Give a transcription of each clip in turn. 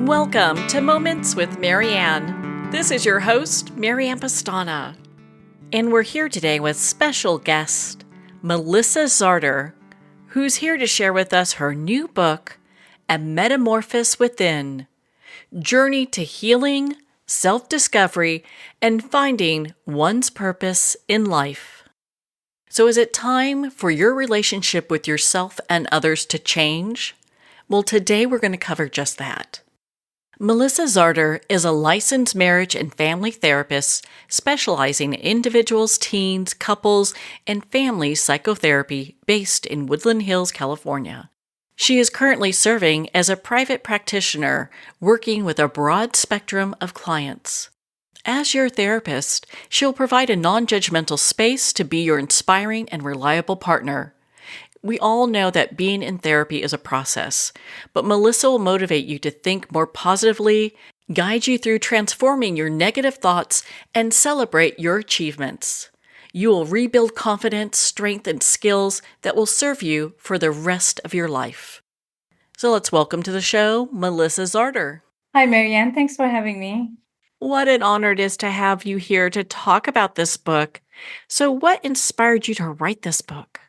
Welcome to Moments with Marianne. This is your host, Marianne Pastana. And we're here today with special guest, Melissa Zartar, who's here to share with us her new book, A Metamorphosis Within, Journey to Healing, Self-Discovery, and Finding One's Purpose in Life. So is it time for your relationship with yourself and others to change? Well, today we're going to cover just that. Melissa Zartar is a licensed marriage and family therapist specializing in individuals, teens, couples, and family psychotherapy based in Woodland Hills, California. She is currently serving as a private practitioner, working with a broad spectrum of clients. As your therapist, she'll provide a non-judgmental space to be your inspiring and reliable partner. We all know that being in therapy is a process, but Melissa will motivate you to think more positively, guide you through transforming your negative thoughts, and celebrate your achievements. You will rebuild confidence, strength, and skills that will serve you for the rest of your life. So let's welcome to the show, Melissa Zartar. Hi, Marianne. Thanks for having me. What an honor it is to have you here to talk about this book. So what inspired you to write this book?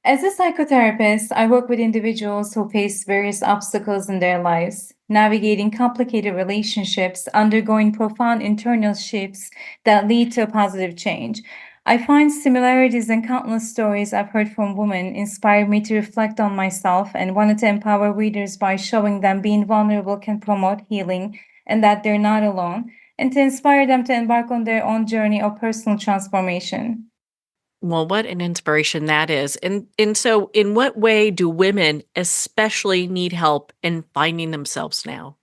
As a psychotherapist, I work with individuals who face various obstacles in their lives, navigating complicated relationships, undergoing profound internal shifts that lead to a positive change. I find similarities in countless stories I've heard from women inspired me to reflect on myself and wanted to empower readers by showing them being vulnerable can promote healing and that they're not alone, and to inspire them to embark on their own journey of personal transformation. Well, what an inspiration that is. And so in what way do women especially need help in finding themselves now?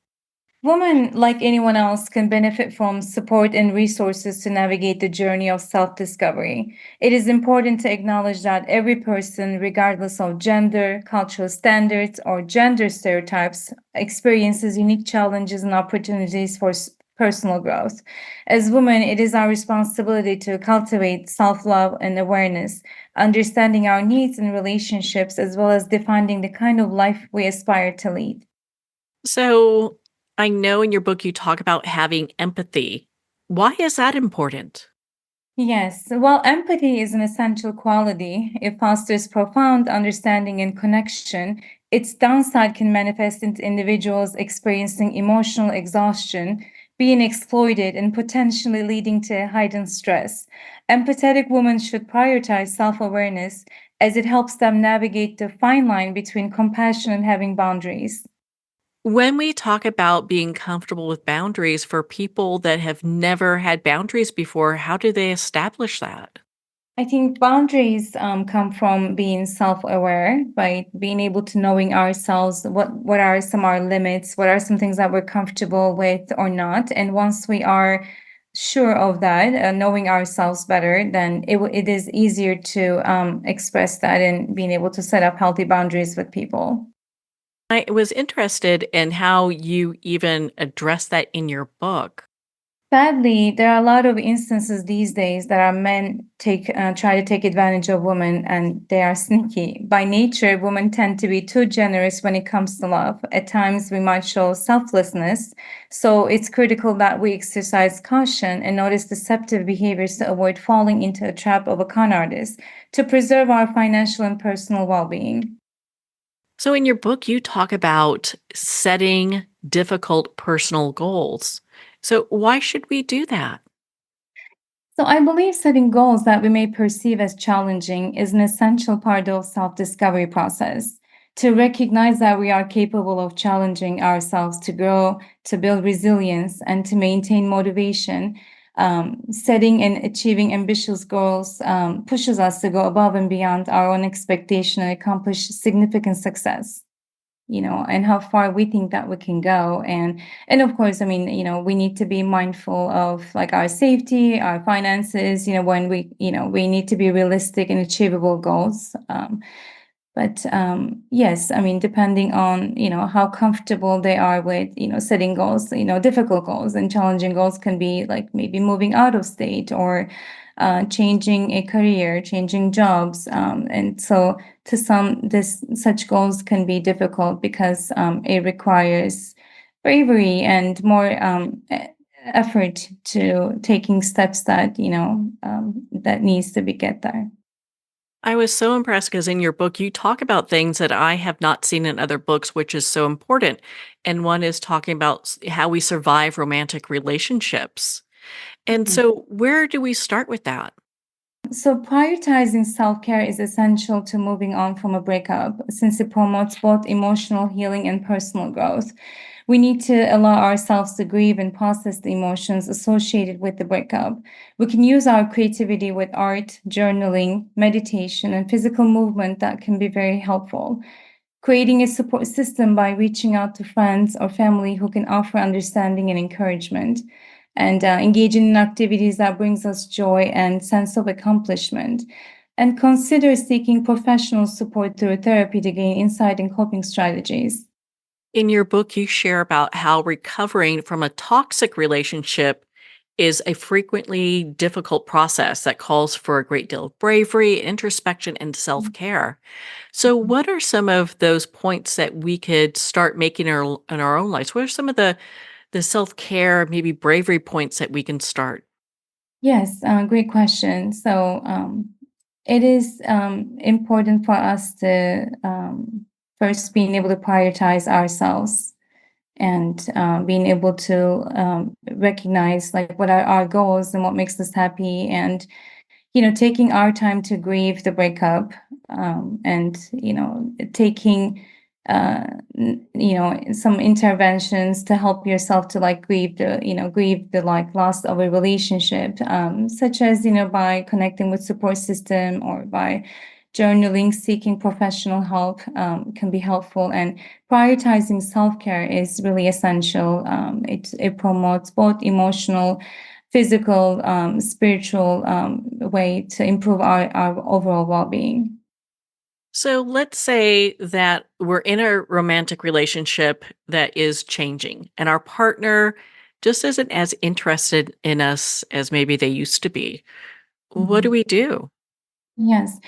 Women, like anyone else, can benefit from support and resources to navigate the journey of self discovery. It is important to acknowledge that every person, regardless of gender, cultural standards, or gender stereotypes, experiences unique challenges and opportunities for personal growth. As women, it is our responsibility to cultivate self love and awareness, understanding our needs and relationships, as well as defining the kind of life we aspire to lead. So I know in your book you talk about having empathy. Why is that important? Yes, while empathy is an essential quality, it fosters profound understanding and connection. Its downside can manifest into individuals experiencing emotional exhaustion, being exploited, and potentially leading to heightened stress. Empathetic women should prioritize self awareness as it helps them navigate the fine line between compassion and having boundaries. When we talk about being comfortable with boundaries for people that have never had boundaries before, how do they establish that? I think boundaries come from being self-aware, by being able to knowing ourselves, what are some of our limits, what are some things that we're comfortable with or not. And once we are sure of that, knowing ourselves better, then it is easier to express that and being able to set up healthy boundaries with people. I was interested in how you even address that in your book. Sadly, there are a lot of instances these days that our men try to take advantage of women, and they are sneaky. By nature, women tend to be too generous when it comes to love. At times, we might show selflessness, so it's critical that we exercise caution and notice deceptive behaviors to avoid falling into a trap of a con artist to preserve our financial and personal well-being. So in your book, you talk about setting difficult personal goals. So why should we do that? So I believe setting goals that we may perceive as challenging is an essential part of self-discovery process. To recognize that we are capable of challenging ourselves to grow, to build resilience, and to maintain motivation, setting and achieving ambitious goals pushes us to go above and beyond our own expectation and accomplish significant success, and how far we think that we can go. And of course, I mean, we need to be mindful of like our safety, our finances, when we need to be realistic and achievable goals. But yes, I mean, depending on, how comfortable they are with, setting goals, difficult goals and challenging goals can be like maybe moving out of state or changing a career, changing jobs. And so to some, this such goals can be difficult because it requires bravery and more effort to taking steps that that needs to be get there. I was so impressed because in your book, you talk about things that I have not seen in other books, which is so important. And one is talking about how we survive romantic relationships. And Mhm. so, where do we start with that? So, prioritizing self care is essential to moving on from a breakup since it promotes both emotional healing and personal growth. We need to allow ourselves to grieve and process the emotions associated with the breakup. We can use our creativity with art, journaling, meditation, and physical movement that can be very helpful. Creating a support system by reaching out to friends or family who can offer understanding and encouragement, and engaging in activities that brings us joy and sense of accomplishment, and consider seeking professional support through therapy to gain insight and coping strategies. In your book, you share about how recovering from a toxic relationship is a frequently difficult process that calls for a great deal of bravery, introspection, and self care. So, what are some of those points that we could start making in our own lives? What are some of the self care, maybe bravery points that we can start? Yes, great question. So it is important for us to first being able to prioritize ourselves and being able to recognize like what are our goals and what makes us happy, and taking our time to grieve the breakup, and taking some interventions to help yourself to like grieve the like loss of a relationship, such as by connecting with support system or by journaling, seeking professional help can be helpful, and prioritizing self-care is really essential. It promotes both emotional, physical, spiritual way to improve our overall well-being. So let's say that we're in a romantic relationship that is changing, and our partner just isn't as interested in us as maybe they used to be. What do Mhm. we do? Yes,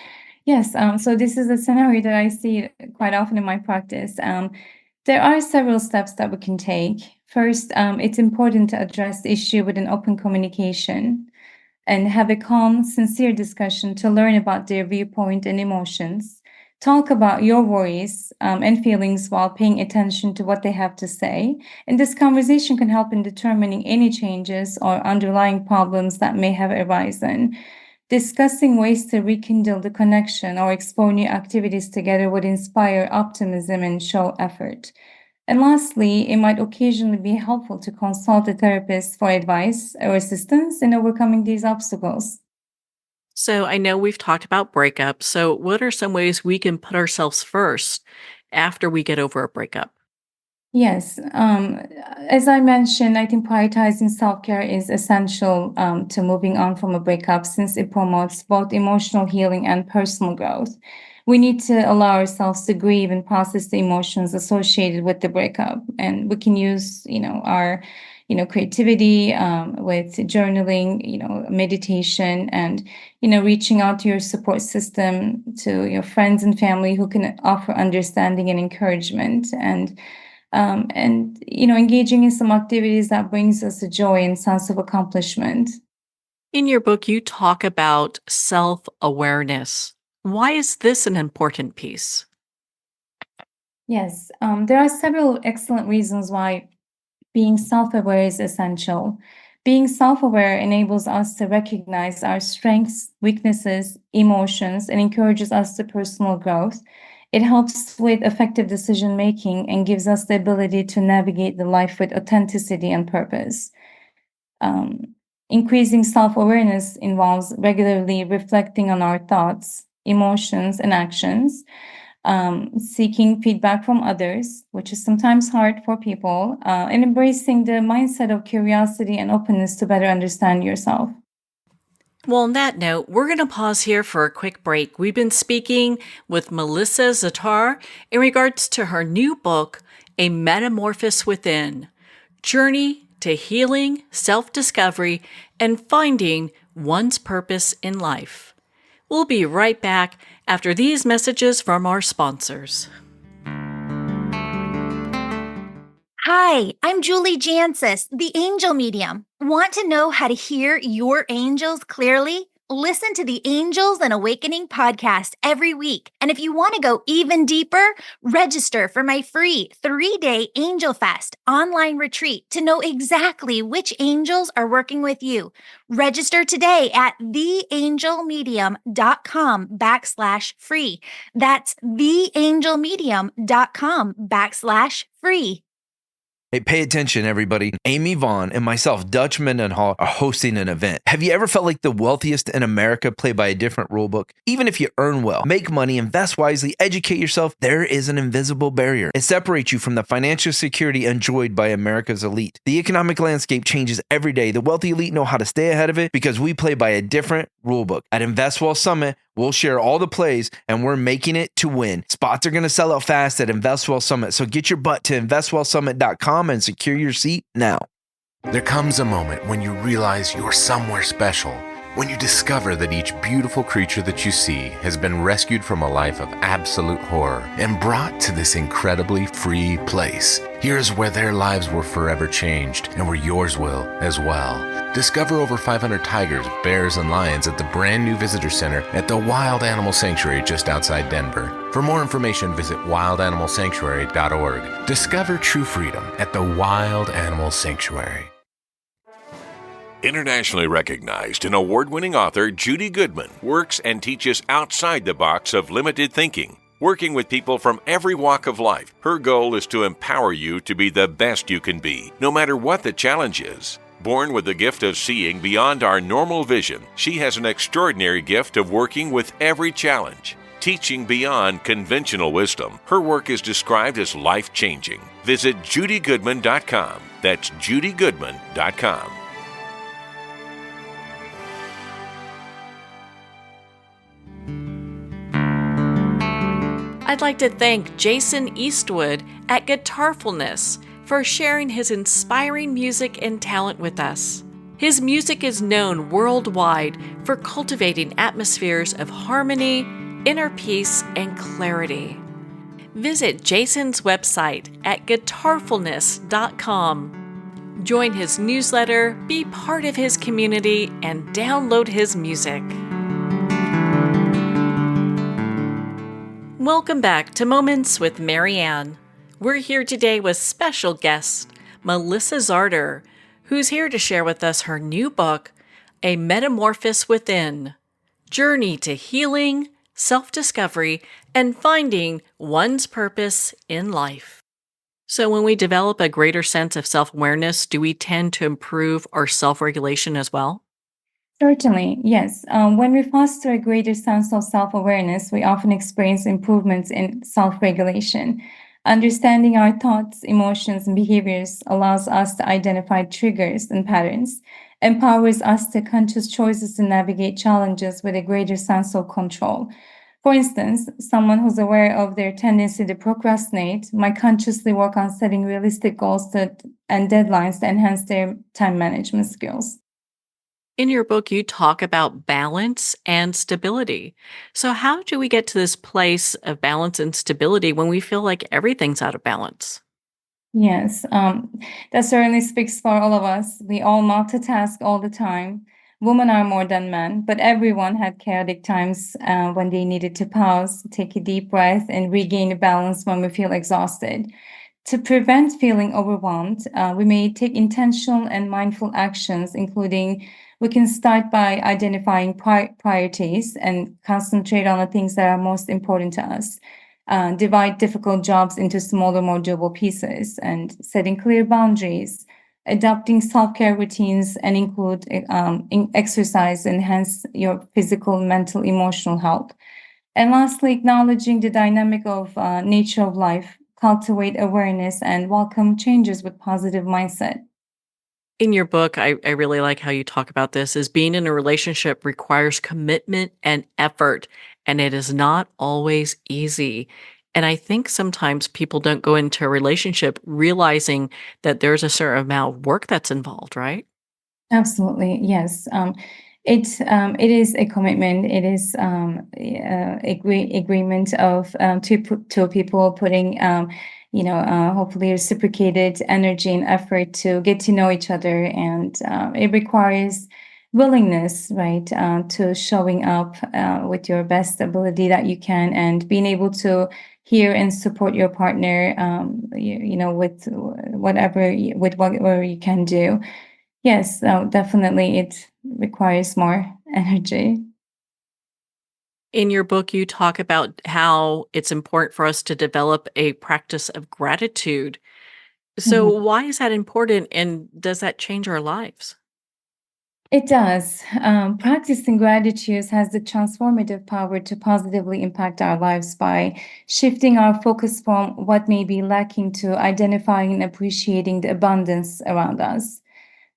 yes. So this is a scenario that I see quite often in my practice. There are several steps that we can take. First, it's important to address the issue with an open communication and have a calm, sincere discussion to learn about their viewpoint and emotions. Talk about your worries and feelings while paying attention to what they have to say. And this conversation can help in determining any changes or underlying problems that may have arisen. Discussing ways to rekindle the connection or explore new activities together would inspire optimism and show effort. And lastly, it might occasionally be helpful to consult a therapist for advice or assistance in overcoming these obstacles. So I know we've talked about breakups. So what are some ways we can put ourselves first after we get over a breakup? Yes, as I mentioned, I think prioritizing self care is essential to moving on from a breakup since it promotes both emotional healing and personal growth. We need to allow ourselves to grieve and process the emotions associated with the breakup, and we can use, our, creativity with journaling, meditation, and reaching out to your support system, to your friends and family who can offer understanding and encouragement, and engaging in some activities that brings us a joy and sense of accomplishment. In your book, you talk about self awareness. Why is this an important piece? Yes, there are several excellent reasons why being self-aware is essential. Being self-aware enables us to recognize our strengths, weaknesses, emotions, and encourages us to personal growth. It helps with effective decision making and gives us the ability to navigate the life with authenticity and purpose. Um, Increasing self awareness involves regularly reflecting on our thoughts, emotions, and actions, seeking feedback from others, which is sometimes hard for people, and embracing the mindset of curiosity and openness to better understand yourself. Well, on that note, we're going to pause here for a quick break. We've been speaking with Melissa Zartar in regards to her new book, A Metamorphosis Within: Journey to Healing, Self Discovery, and Finding One's Purpose in Life. We'll be right back after these messages from our sponsors. Hi, I'm Julie Jansis, the angel medium. Want to know how to hear your angels clearly? Listen to the Angels and Awakening podcast every week. And if you want to go even deeper, register for my free 3-day Angel Fest online retreat to know exactly which angels are working with you. Register today at theangelmedium.com/free. That's theangelmedium.com/free. Hey, pay attention, everybody. Amy Vaughn and myself, Dutch Mendenhall, are hosting an event. Have you ever felt like the wealthiest in America play by a different rule book? Even if you earn well, make money, invest wisely, educate yourself, there is an invisible barrier. It separates you from the financial security enjoyed by America's elite. The economic landscape changes every day. The wealthy elite know how to stay ahead of it because we play by a different rule book. At InvestWell Summit, we'll share all the plays, and we're making it to win. Spots are going to sell out fast at InvestWell Summit, so get your butt to investwellsummit.com and secure your seat now. There comes a moment when you realize you're somewhere special, when you discover that each beautiful creature that you see has been rescued from a life of absolute horror and brought to this incredibly free place. Here's where their lives were forever changed and where yours will as well. Discover over 500 tigers, bears, and lions at the brand new visitor center at the Wild Animal Sanctuary just outside Denver. For more information, visit wildanimalsanctuary.org. Discover true freedom at the Wild Animal Sanctuary. Internationally recognized and award-winning author Judy Goodman works and teaches outside the box of limited thinking. Working with people from every walk of life, her goal is to empower you to be the best you can be, no matter what the challenge is. Born with the gift of seeing beyond our normal vision, she has an extraordinary gift of working with every challenge. Teaching beyond conventional wisdom, her work is described as life-changing. Visit judygoodman.com. That's judygoodman.com. I'd like to thank Jason Eastwood at Guitarfulness for sharing his inspiring music and talent with us. His music is known worldwide for cultivating atmospheres of harmony, inner peace, and clarity. Visit Jason's website at guitarfulness.com. Join his newsletter, be part of his community, and download his music. Welcome back to Moments with Marianne. We're here today with special guest Melissa Zartar, who's here to share with us her new book, A Metamorphosis Within: Journey to Healing, Self-Discovery, and Finding One's Purpose in Life. So when we develop a greater sense of self-awareness, do we tend to improve our self-regulation as well? Certainly, yes. When we foster a greater sense of self-awareness, we often experience improvements in self-regulation. Understanding our thoughts, emotions, and behaviors allows us to identify triggers and patterns, empowers us to conscious choices to navigate challenges with a greater sense of control. For instance, someone who's aware of their tendency to procrastinate might consciously work on setting realistic goals and deadlines to enhance their time management skills. In your book, you talk about balance and stability. So, how do we get to this place of balance and stability when we feel like everything's out of balance? Yes, that certainly speaks for all of us. We all multitask all the time. Women are more than men, but everyone had chaotic times when they needed to pause, take a deep breath, and regain balance when we feel exhausted. To prevent feeling overwhelmed, we may take intentional and mindful actions, including we can start by identifying priorities and concentrate on the things that are most important to us. Divide difficult jobs into smaller, more doable pieces, and setting clear boundaries. Adopting self-care routines and include exercise, enhance your physical, mental, emotional health. And lastly, acknowledging the dynamic of nature of life, cultivate awareness, and welcome changes with positive mindset. In your book, I really like how you talk about this, is being in a relationship requires commitment and effort, and it is not always easy. And I think sometimes people don't go into a relationship realizing that there's a certain amount of work that's involved, right? Absolutely, yes. It is a commitment. It is agreement of two people putting hopefully reciprocated energy and effort to get to know each other. And it requires willingness, right, to showing up with your best ability that you can, and being able to hear and support your partner, with whatever you can do. Yes, definitely it requires more energy. In your book, you talk about how it's important for us to develop a practice of gratitude. So, Mhm. why is that important, and does that change our lives? It does. Practicing gratitude has the transformative power to positively impact our lives by shifting our focus from what may be lacking to identifying and appreciating the abundance around us.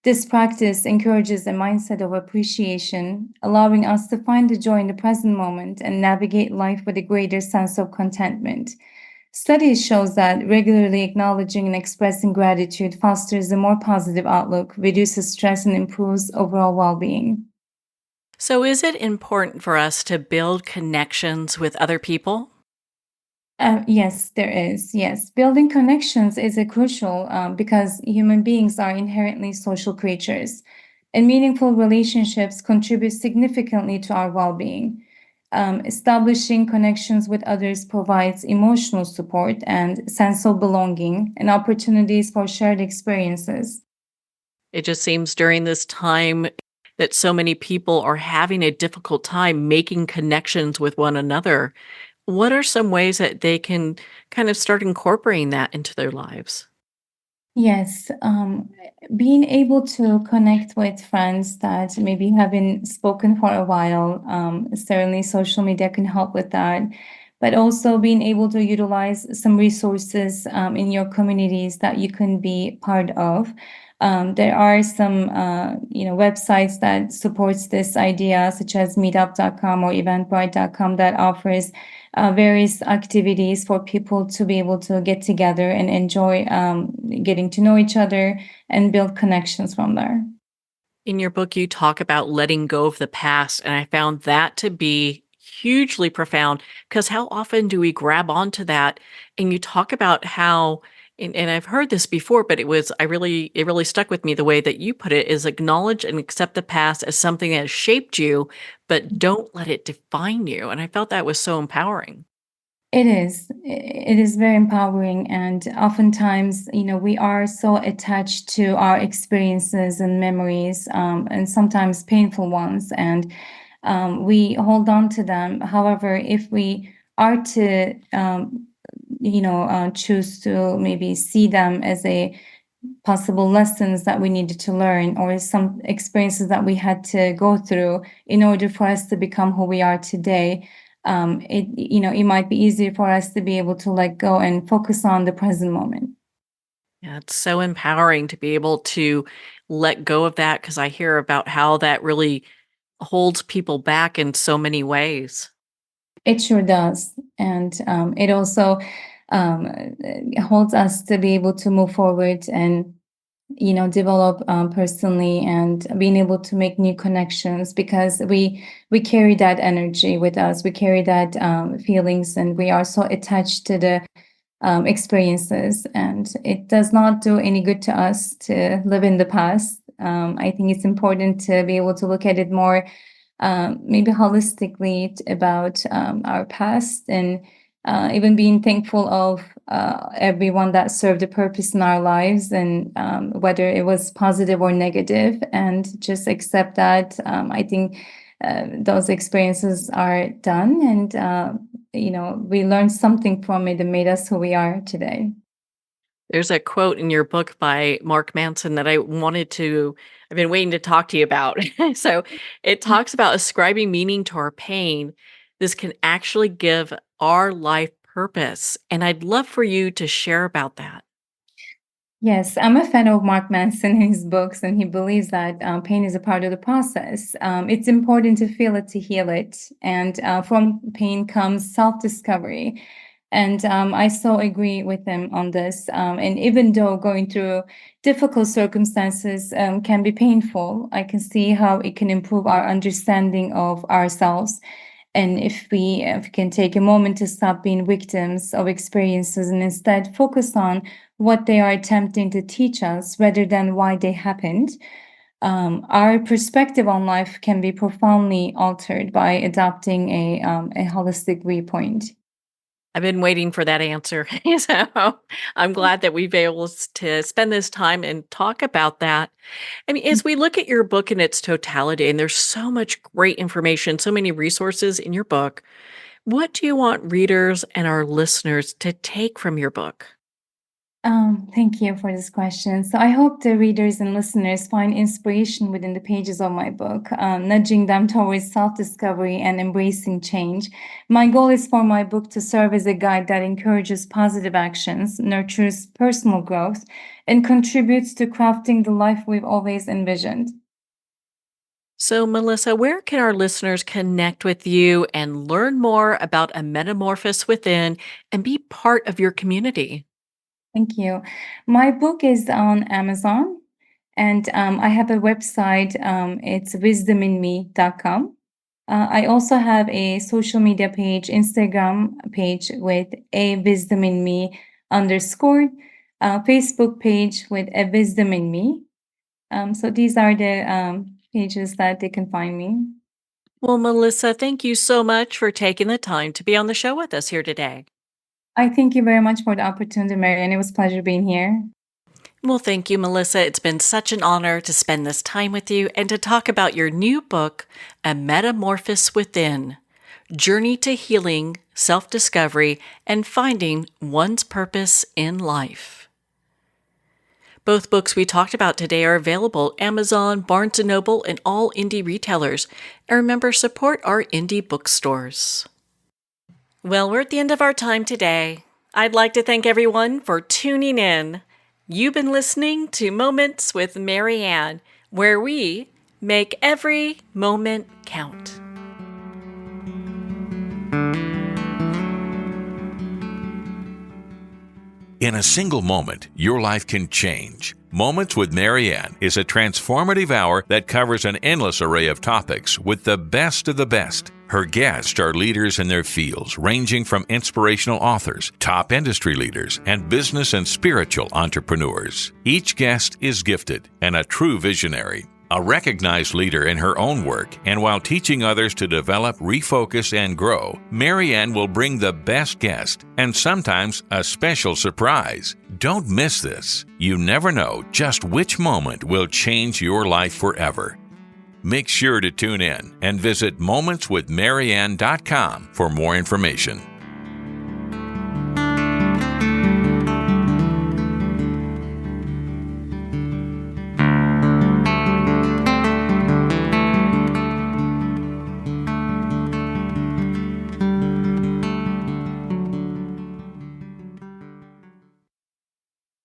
This practice encourages a mindset of appreciation, allowing us to find the joy in the present moment and navigate life with a greater sense of contentment. Studies shows that regularly acknowledging and expressing gratitude fosters a more positive outlook, reduces stress, and improves overall well-being. So, is it important for us to build connections with other people? Yes, there is. Yes, building connections is a crucial because human beings are inherently social creatures, and meaningful relationships contribute significantly to our well-being. Establishing connections with others provides emotional support and sense of belonging and opportunities for shared experiences. It just seems during this time that so many people are having a difficult time making connections with one another. What are some ways that they can kind of start incorporating that into their lives? Yes, being able to connect with friends that maybe haven't spoken for a while, certainly social media can help with that. But also being able to utilize some resources in your communities that you can be part of. There are some, websites that supports this idea, such as meetup.com or eventbrite.com, that offers various activities for people to be able to get together and enjoy getting to know each other and build connections from there. In your book, you talk about letting go of the past, and I found that to be hugely profound because how often do we grab onto that? And you talk about how, and I've heard this before, but it really stuck with me the way that you put it is acknowledge and accept the past as something that has shaped you, but don't let it define you. And I felt that was so empowering. It is. It is very empowering. And oftentimes, we are so attached to our experiences and memories, and sometimes painful ones, and we hold on to them. However, if we are to, choose to maybe see them as a possible lessons that we needed to learn, or some experiences that we had to go through in order for us to become who we are today, it might be easier for us to be able to let go and focus on the present moment. Yeah, it's so empowering to be able to let go of that because I hear about how that really holds people back in so many ways. It sure does. And it also um, holds us to be able to move forward and develop personally, and being able to make new connections, because we carry that energy with us, we carry that feelings, and we are so attached to the experiences, and it does not do any good to us to live in the past. I think it's important to be able to look at it more, maybe holistically, about our past, and even being thankful of everyone that served a purpose in our lives, and whether it was positive or negative, and just accept that. I think those experiences are done, and we learned something from it and made us who we are today. There's a quote in your book by Mark Manson that I've been waiting to talk to you about. So it talks about ascribing meaning to our pain. This can actually give our life purpose. And I'd love for you to share about that. Yes, I'm a fan of Mark Manson and his books, and he believes that pain is a part of the process. It's important to feel it to heal it, and from pain comes self-discovery. And I so agree with him on this. And even though going through difficult circumstances can be painful, I can see how it can improve our understanding of ourselves. And if we can take a moment to stop being victims of experiences and instead focus on what they are attempting to teach us rather than why they happened, our perspective on life can be profoundly altered by adopting a holistic viewpoint. I've been waiting for that answer. So I'm glad that we've been able to spend this time and talk about that. I mean, as we look at your book in its totality, and there's so much great information, so many resources in your book, what do you want readers and our listeners to take from your book? Thank you for this question. So I hope the readers and listeners find inspiration within the pages of my book, nudging them towards self-discovery and embracing change. My goal is for my book to serve as a guide that encourages positive actions, nurtures personal growth, and contributes to crafting the life we've always envisioned. So, Melissa, where can our listeners connect with you and learn more about A Metamorphosis Within and be part of your community? Thank you. My book is on Amazon, and I have a website. It's wisdominme.com. I also have a social media page, Instagram page with a wisdom in me _ Facebook page with a wisdom in me. So these are the pages that they can find me. Well, Melissa, thank you so much for taking the time to be on the show with us here today. I thank you very much for the opportunity, Mary, and it was a pleasure being here. Well, thank you, Melissa. It's been such an honor to spend this time with you and to talk about your new book, A Metamorphosis Within: Journey to Healing, Self-Discovery, and Finding One's Purpose in Life. Both books we talked about today are available at Amazon, Barnes & Noble, and all indie retailers. And remember, support our indie bookstores. Well, we're at the end of our time today. I'd like to thank everyone for tuning in. You've been listening to Moments with Mary Ann, where we make every moment count. In a single moment, your life can change. Moments with Mary Ann is a transformative hour that covers an endless array of topics with the best of the best. Her guests are leaders in their fields, ranging from inspirational authors, top industry leaders, and business and spiritual entrepreneurs. Each guest is gifted and a true visionary, a recognized leader in her own work, and while teaching others to develop, refocus, and grow, Mary Ann will bring the best guest and sometimes a special surprise. Don't miss this. You never know just which moment will change your life forever. Make sure to tune in and visit momentswithmaryann.com for more information.